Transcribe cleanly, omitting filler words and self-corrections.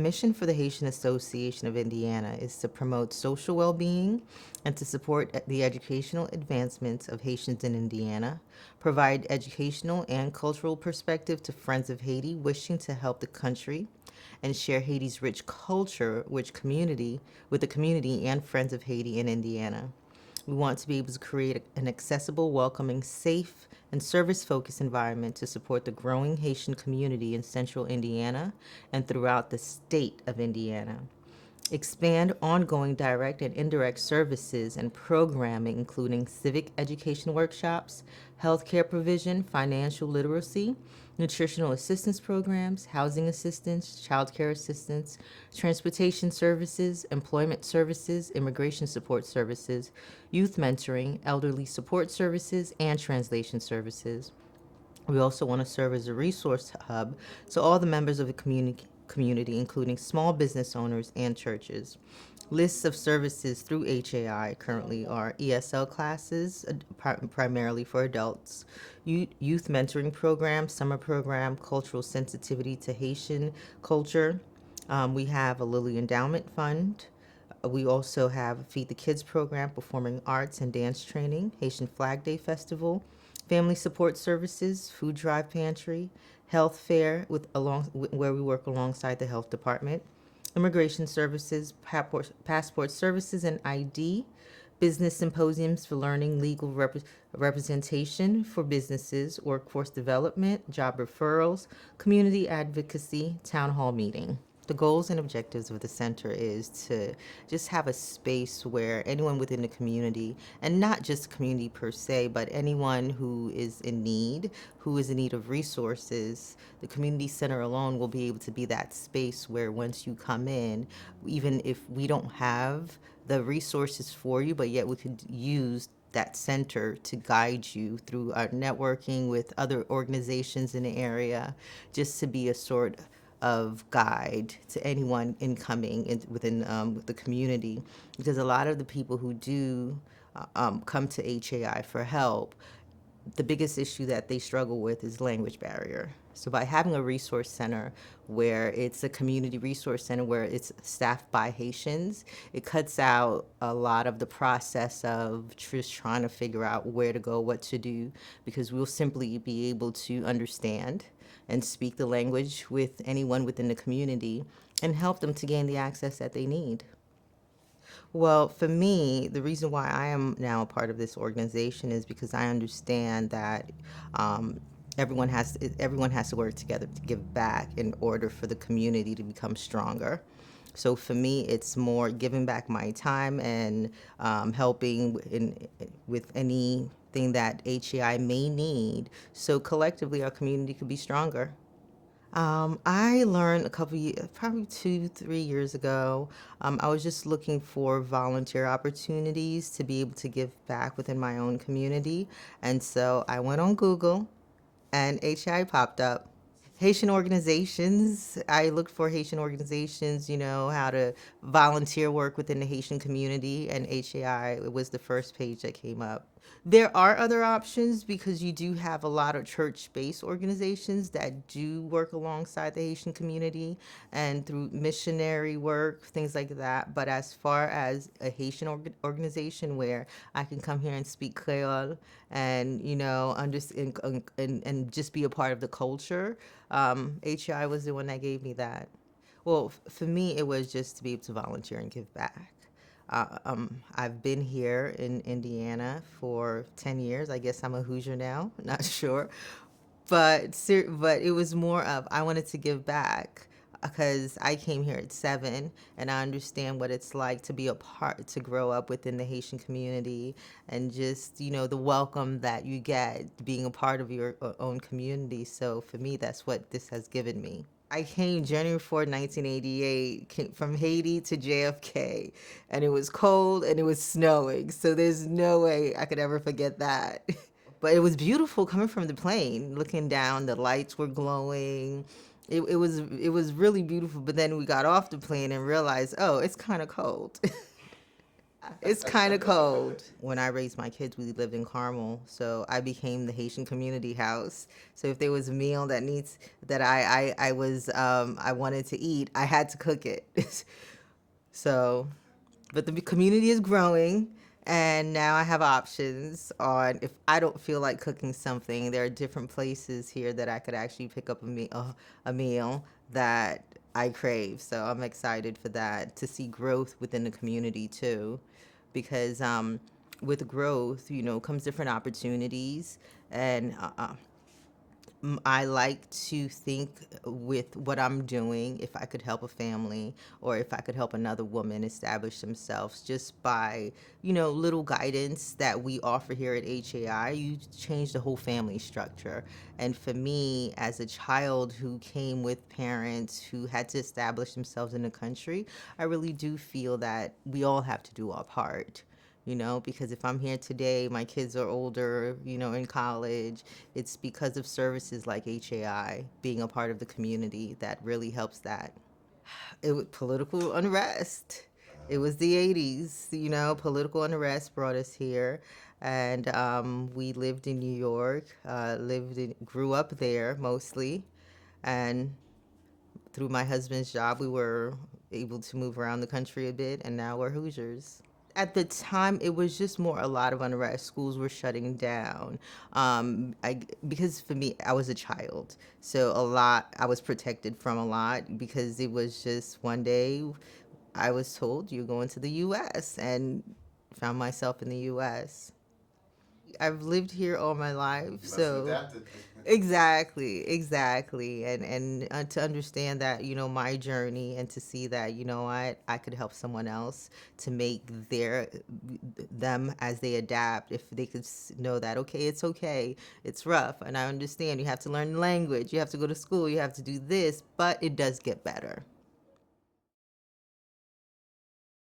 The mission for the Haitian Association of Indiana is to promote social well-being and to support the educational advancements of Haitians in Indiana, provide educational and cultural perspective to friends of Haiti wishing to help the country, and share Haiti's rich culture with the community and friends of Haiti in Indiana. We want to be able to create an accessible, welcoming, safe, and service focused environment to support the growing Haitian community in central Indiana and throughout the state of Indiana. Expand ongoing direct and indirect services and programming, including civic education workshops, healthcare provision, financial literacy, nutritional assistance programs, housing assistance, childcare assistance, transportation services, employment services, immigration support services, youth mentoring, elderly support services, and translation services. We also want to serve as a resource hub so all the members of the community, including small business owners and churches. Lists of services through HAI currently are ESL classes, primarily for adults, youth mentoring program, summer program, cultural sensitivity to Haitian culture. We have a Lilly Endowment Fund. We also have Feed the Kids program, performing arts and dance training, Haitian Flag Day Festival, family support services, food drive pantry, health fair where we work alongside the health department, immigration services, passport services and ID, business symposiums for learning legal representation for businesses, workforce development, job referrals, community advocacy, town hall meeting. The goals and objectives of the center is to just have a space where anyone within the community, and not just the community per se, but anyone who is in need, of resources, the community center alone will be able to be that space where once you come in, even if we don't have the resources for you, but yet we could use that center to guide you through our networking with other organizations in the area, just to be a sort of guide to anyone within the community, because a lot of the people who do come to HAI for help, the biggest issue that they struggle with is language barrier. So by having a resource center where it's a community resource center where it's staffed by Haitians, it cuts out a lot of the process of just trying to figure out where to go, what to do, because we'll simply be able to understand and speak the language with anyone within the community and help them to gain the access that they need. Well, for me, the reason why I am now a part of this organization is because I understand that um, everyone has to work together to give back in order for the community to become stronger. So for me, it's more giving back my time and helping with anything that HEI may need, so collectively our community could be stronger. I learned a couple years, probably 2, 3 years ago. I was just looking for volunteer opportunities to be able to give back within my own community. And so I went on Google and HI popped up. Haitian organizations. I looked for Haitian organizations, how to volunteer work within the Haitian community, and HAI was the first page that came up. There are other options because you do have a lot of church-based organizations that do work alongside the Haitian community and through missionary work, things like that. But as far as a Haitian organization where I can come here and speak Creole and, understand and just be a part of the culture, HI was the one that gave me that. Well, for me, it was just to be able to volunteer and give back. I've been here in Indiana for 10 years. I guess I'm a Hoosier now, not sure. But it was more of I wanted to give back because I came here at 7 and I understand what it's like to be to grow up within the Haitian community and just, the welcome that you get being a part of your own community. So for me, that's what this has given me. I came January 4th, 1988, came from Haiti to JFK, and it was cold and it was snowing. So there's no way I could ever forget that. But it was beautiful coming from the plane, looking down. The lights were glowing. It was really beautiful. But then we got off the plane and realized, oh, it's kind of cold. It's kind of cold. When I raised my kids, we lived in Carmel, so I became the Haitian community house. So if there was a meal that needs that I wanted to eat, I had to cook it. So, but the community is growing, and now I have options on if I don't feel like cooking something. There are different places here that I could actually pick up a meal that I crave. So I'm excited for that, to see growth within the community too, because with growth, comes different opportunities, and I like to think with what I'm doing, if I could help a family or if I could help another woman establish themselves just by, little guidance that we offer here at HAI, you change the whole family structure. And for me, as a child who came with parents who had to establish themselves in the country, I really do feel that we all have to do our part. Because if I'm here today, my kids are older, in college, it's because of services like HAI, being a part of the community, that really helps that. It was political unrest. It was the 80s, political unrest brought us here. And we lived in New York, grew up there mostly. And through my husband's job, we were able to move around the country a bit, and now we're Hoosiers. At the time, it was just more a lot of unrest. Schools were shutting down. Because for me, I was a child, so I was protected from a lot, because it was just one day I was told you're going to the U.S. and found myself in the U.S. I've lived here all my life, so exactly, and to understand that, my journey, and to see that, I could help someone else to make them, as they adapt, if they could know that, okay, it's rough, and I understand you have to learn the language, you have to go to school, you have to do this, but it does get better.